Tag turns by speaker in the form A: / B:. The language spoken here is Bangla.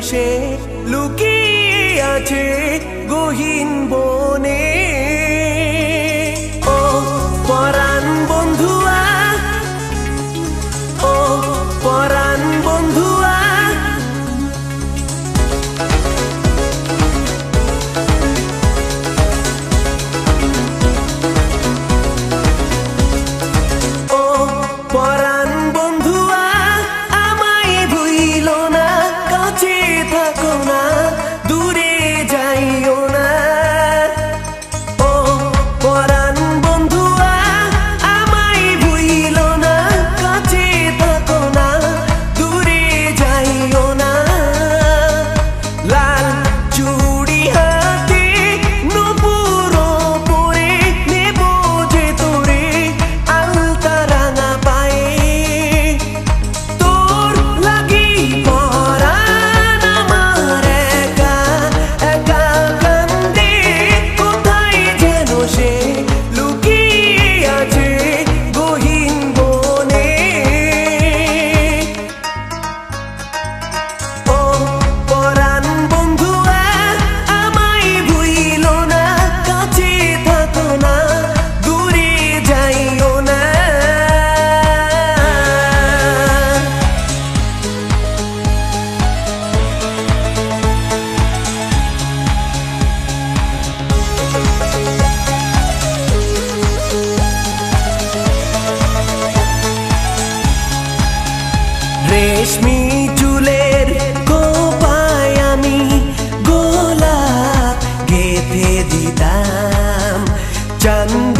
A: সে লুকিয়ে আছে গহীন বনে। ও পরাণ বন্ধুয়া, ও পরাণ বন্ধুয়া, ও পরাণ বন্ধুয়া, আমায় ভুইলো না, কাছে থাকো না, দূরে যাইও না। ও পরাণ বন্ধুয়া, আমায় ভুইলো না, কাছে থাকো না, দূরে যাইও না। লাল চুড়ি হাতে নূপুর পরে নেব যে তোরে আলতা রাঙা পায়ে। তোর লাগি পরাণ আমার একা একা কান্দে, কোথায় যেন সে লুকিয়ে আছে গহীন বনে। ও পরাণ বন্ধুয়া, আমায় ভুইলো না, কাছে থাকো না, দূরে যাইও না। রেশমি চুলের কোপায় আমি গোলাপ গেঁথে দিতাম, চান্দ